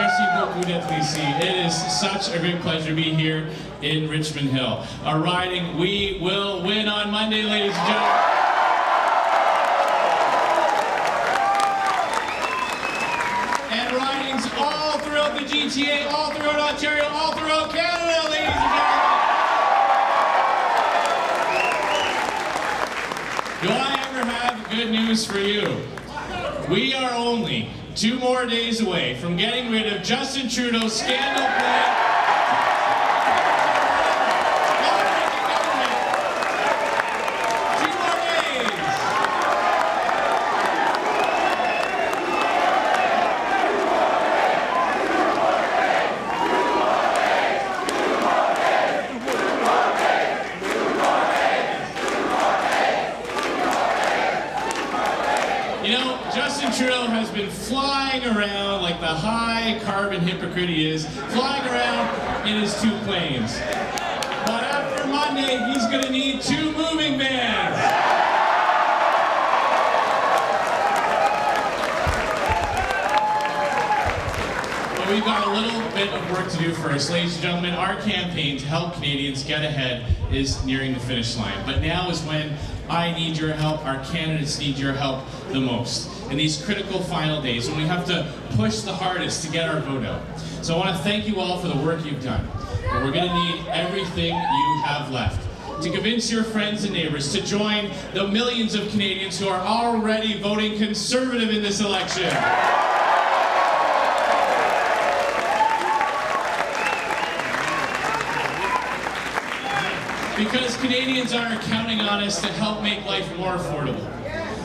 Merci beaucoup d'être ici. It is such a great pleasure to be here in Richmond Hill. Our riding, we will win on Monday, ladies and gentlemen. And ridings all throughout the GTA, all throughout Ontario, all throughout Canada, ladies and gentlemen. Do I ever have good news for you? We are only 2 more days away from getting rid of Justin Trudeau's scandal plan. 2 more days. You know, Justin Trudeau has been flying around like the high carbon hypocrite he is, flying around in his 2 planes. But after Monday, he's going to need 2 moving vans. But we've got a little bit of work to do first. Ladies and gentlemen, our campaign to help Canadians get ahead is nearing the finish line. But now is when I need your help, our candidates need your help the most in these critical final days when we have to push the hardest to get our vote out. So I want to thank you all for the work you've done. But we're going to need everything you have left to convince your friends and neighbors to join the millions of Canadians who are already voting Conservative in this election. Because Canadians are counting on us to help make life more affordable.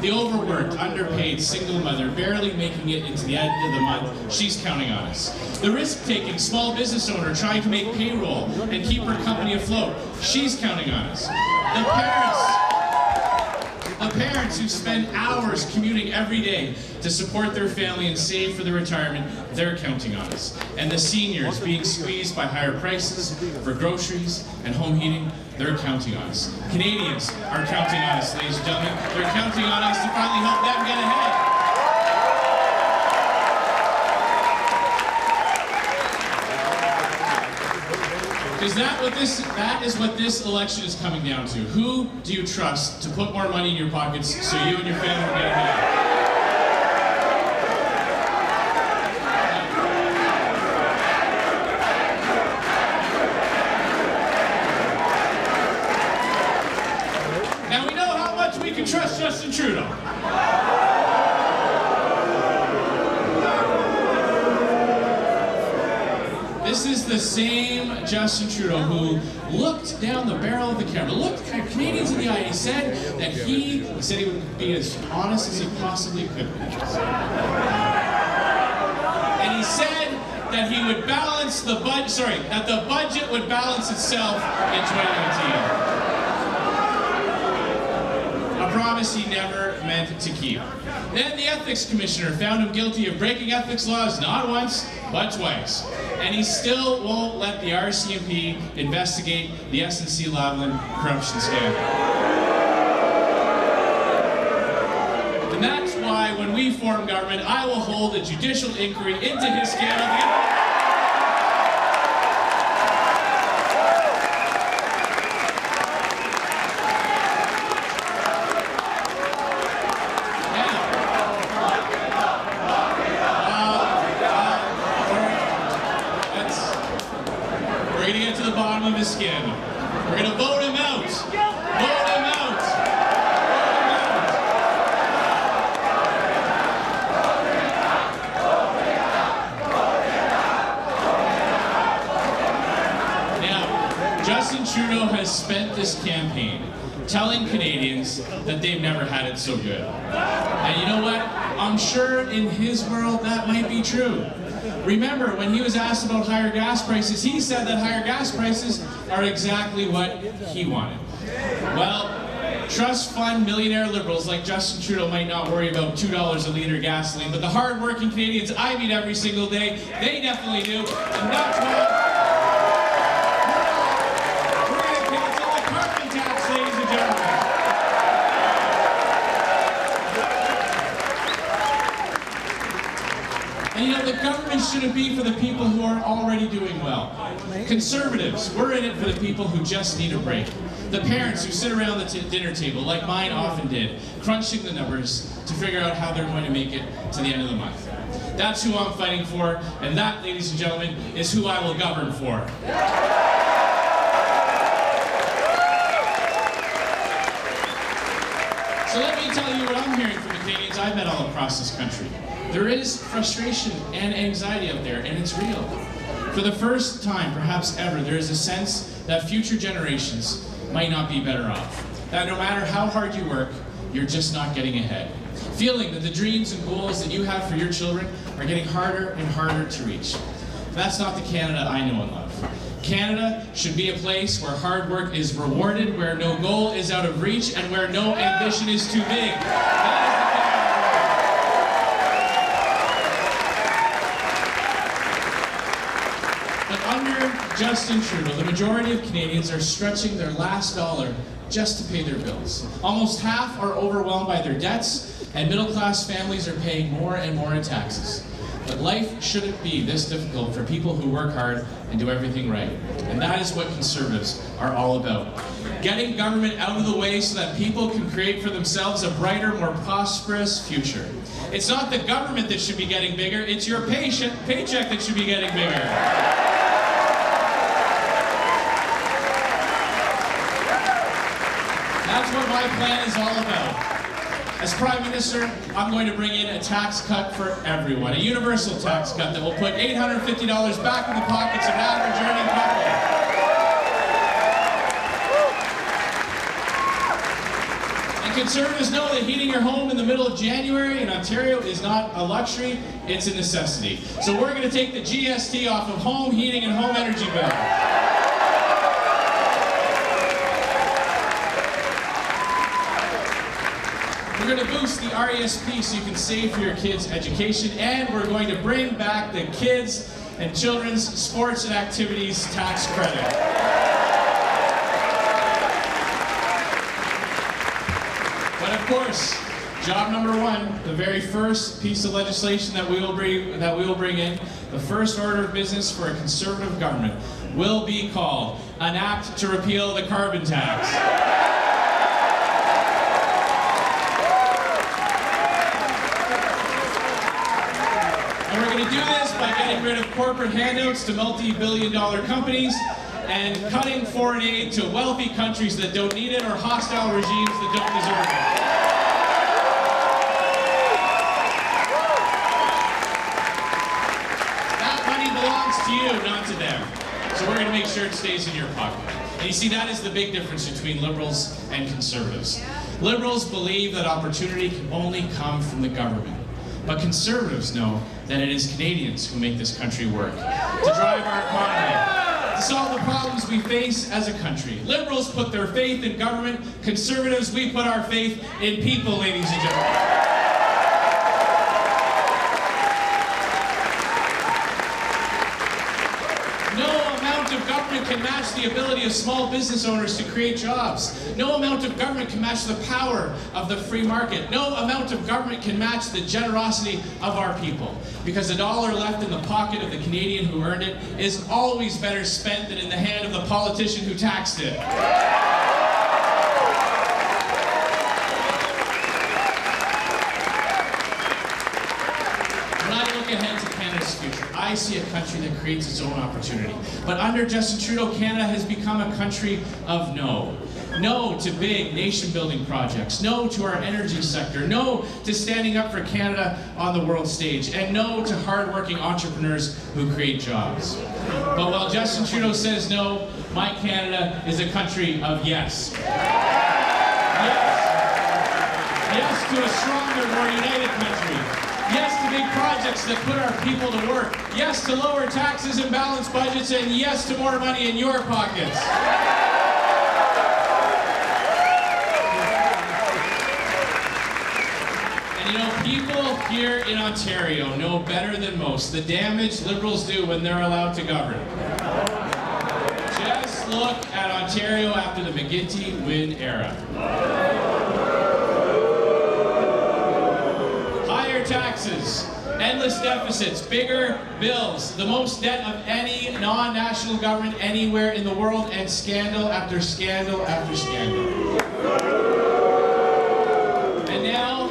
The overworked, underpaid single mother barely making it into the end of the month, she's counting on us. The risk-taking small business owner trying to make payroll and keep her company afloat, she's counting on us. The parents who spend hours commuting every day to support their family and save for their retirement, they're counting on us. And the seniors being squeezed by higher prices for groceries and home heating, they're counting on us. Canadians are counting on us, ladies and gentlemen. They're counting on us to finally help them get ahead. Because that is what this election is coming down to. Who do you trust to put more money in your pockets so you and your family will get ahead? Now we know how much we can trust Justin Trudeau. This is the same Justin Trudeau who looked down the barrel of the camera, looked at Canadians in the eye, and he said that he would be as honest as he possibly could be. And he said that he would balance the budget, that the budget would balance itself in 2019. A promise he never meant to keep. Then the ethics commissioner found him guilty of breaking ethics laws not once, but twice. And he still won't let the RCMP investigate the SNC-Lavalin corruption scandal. And that's why when we form government, I will hold a judicial inquiry into his scandal. We're going to get to the bottom of his scandal. We're going to vote him out. Vote him out. Now, Justin Trudeau has spent this campaign telling Canadians that they've never had it so good. And you know what? I'm sure in his world that might be true. Remember, when he was asked about higher gas prices, he said that higher gas prices are exactly what he wanted. Well, trust fund millionaire liberals like Justin Trudeau might not worry about $2 a litre gasoline, but the hard-working Canadians I meet every single day, they definitely do. And that's why we're going to cancel the carbon tax, ladies and gentlemen. And you know, the Government shouldn't be for the people who are already doing well. Conservatives, we're in it for the people who just need a break. The parents who sit around the dinner table, like mine often did, crunching the numbers to figure out how they're going to make it to the end of the month. That's who I'm fighting for, and that, ladies and gentlemen, is who I will govern for. So let me tell you what I'm hearing from the Canadians I've met all across this country. There is frustration and anxiety out there, and it's real. For the first time, perhaps ever, there is a sense that future generations might not be better off. That no matter how hard you work, you're just not getting ahead. Feeling that the dreams and goals that you have for your children are getting harder and harder to reach. That's not the Canada I know and love. Canada should be a place where hard work is rewarded, where no goal is out of reach, and where no ambition is too big. That is the Canada. But under Justin Trudeau, the majority of Canadians are stretching their last dollar just to pay their bills. Almost half are overwhelmed by their debts, and middle-class families are paying more and more in taxes. But life shouldn't be this difficult for people who work hard and do everything right. And that is what Conservatives are all about. Getting government out of the way so that people can create for themselves a brighter, more prosperous future. It's not the government that should be getting bigger, it's your paycheck that should be getting bigger. That's what my plan is all about. As Prime Minister, I'm going to bring in a tax cut for everyone, a universal tax cut that will put $850 back in the pockets of an average earning couple. And Conservatives know that heating your home in the middle of January in Ontario is not a luxury, it's a necessity. So we're going to take the GST off of home heating and home energy bill. We're going to boost the RESP so you can save for your kids' education, and we're going to bring back the kids and children's sports and activities tax credit. But of course, job number one, the very first piece of legislation that we will bring in, the first order of business for a Conservative government, will be called an act to repeal the carbon tax. And we're going to do this by getting rid of corporate handouts to multi-billion-dollar companies and cutting foreign aid to wealthy countries that don't need it or hostile regimes that don't deserve it. That money belongs to you, not to them. So we're going to make sure it stays in your pocket. And you see, that is the big difference between Liberals and Conservatives. Liberals believe that opportunity can only come from the government. But Conservatives know that it is Canadians who make this country work, to drive our economy, to solve the problems we face as a country. Liberals put their faith in government. Conservatives, we put our faith in people, ladies and gentlemen. No amount of government can match the ability of small business owners to create jobs. No amount of government can match the power of the free market. No amount of government can match the generosity of our people. Because a dollar left in the pocket of the Canadian who earned it is always better spent than in the hand of the politician who taxed it. When I look ahead to Canada's future, I see a country that creates its own opportunity. But under Justin Trudeau, Canada has become a country of no. No to big nation-building projects. No to our energy sector. No to standing up for Canada on the world stage. And no to hard-working entrepreneurs who create jobs. But while Justin Trudeau says no, my Canada is a country of yes. Yes. Yes to a stronger, more united country. Yes to big projects that put our people to work. Yes to lower taxes and balanced budgets. And yes to more money in your pockets. And you know, people here in Ontario know better than most the damage Liberals do when they're allowed to govern. Just look at Ontario after the McGuinty-Wynne era. Higher taxes Endless deficits, bigger bills, the most debt of any non-national government anywhere in the world, and scandal after scandal after scandal. And now,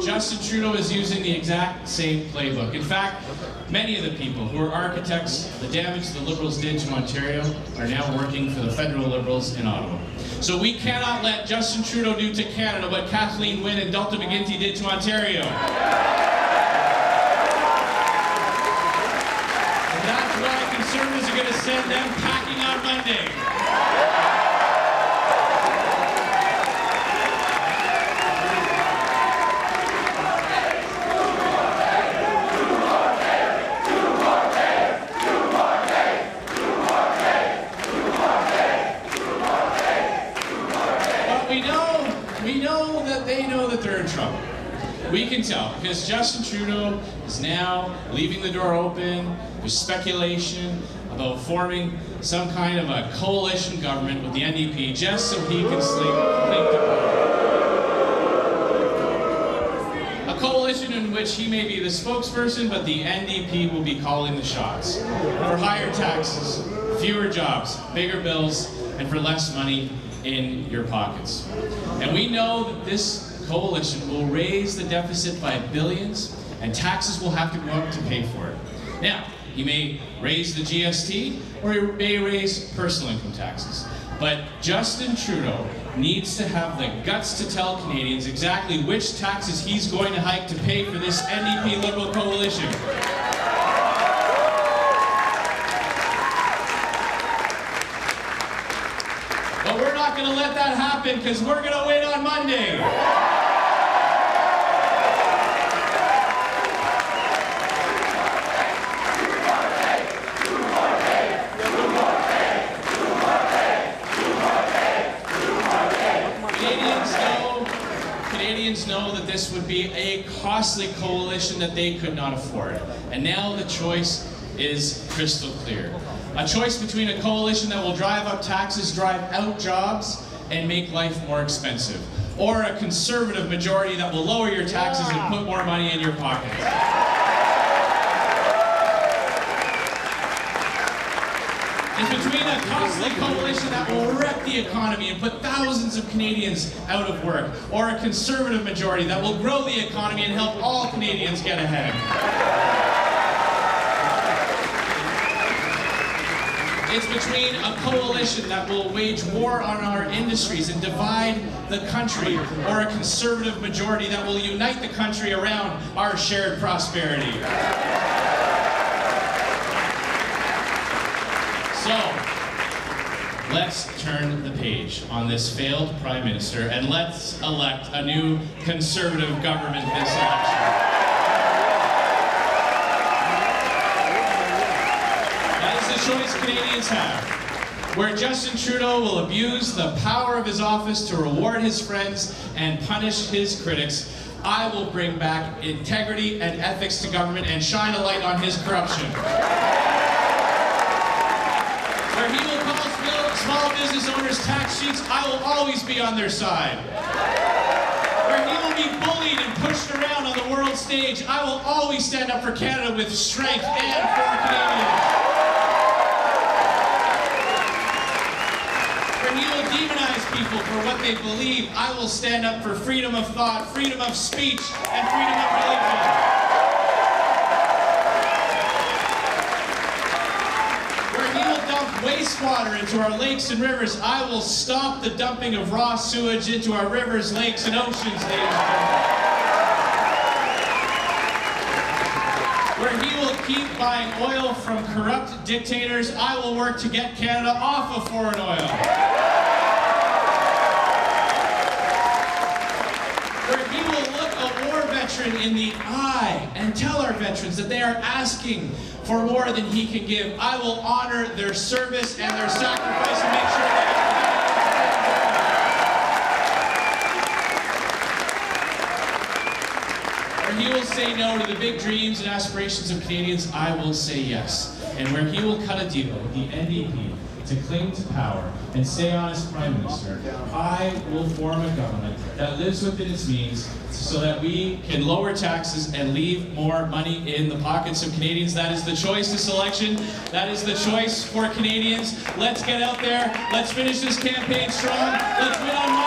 Justin Trudeau is using the exact same playbook. In fact, many of the people who are architects of the damage the Liberals did to Ontario are now working for the federal Liberals in Ottawa. So we cannot let Justin Trudeau do to Canada what Kathleen Wynne and Dalton McGuinty did to Ontario. And that's why Conservatives are going to send them packing on Monday. They know that they're in trouble. We can tell because Justin Trudeau is now leaving the door open. There's speculation about forming some kind of a coalition government with the NDP just so he can cling to power. A coalition in which he may be the spokesperson, but the NDP will be calling the shots. For higher taxes, fewer jobs, bigger bills, and for less money in your pockets. And we know that this coalition will raise the deficit by billions, and taxes will have to go up to pay for it. Now, he may raise the GST, or he may raise personal income taxes. But Justin Trudeau needs to have the guts to tell Canadians exactly which taxes he's going to hike to pay for this NDP Liberal coalition. But we're not going to let that happen because we're going to win on Monday. Canadians know that this would be a costly coalition that they could not afford. And now the choice is crystal clear. A choice between a coalition that will drive up taxes, drive out jobs, and make life more expensive, or a conservative majority that will lower your taxes and put more money in your pocket. It's between a costly coalition that will wreck the economy and put thousands of Canadians out of work, or a conservative majority that will grow the economy and help all Canadians get ahead. It's between a coalition that will wage war on our industries and divide the country, or a conservative majority that will unite the country around our shared prosperity. So, let's turn the page on this failed Prime Minister and let's elect a new Conservative government this election. That is the choice Canadians have, where Justin Trudeau will abuse the power of his office to reward his friends and punish his critics. I will bring back integrity and ethics to government and shine a light on his corruption. Where he will call small business owners tax cheats, I will always be on their side. Where he will be bullied and pushed around on the world stage, I will always stand up for Canada with strength and for Canadians. Where he will demonize people for what they believe, I will stand up for freedom of thought, freedom of speech, and freedom of religion. Wastewater into our lakes and rivers, I will stop the dumping of raw sewage into our rivers, lakes, and oceans, ladies and gentlemen. Where he will keep buying oil from corrupt dictators, I will work to get Canada off of foreign oil. Where he will look a war veteran in the eye and tell our veterans that they are asking for more than he can give. I will honor their service and their sacrifice and make sure that where he will say no to the big dreams and aspirations of Canadians, I will say yes. And where he will cut a deal with the NDP to cling to power and stay on as Prime Minister, I will form a government that lives within its means so that we can lower taxes and leave more money in the pockets of Canadians. That is the choice this election. That is the choice for Canadians. Let's get out there. Let's finish this campaign strong. Let's win on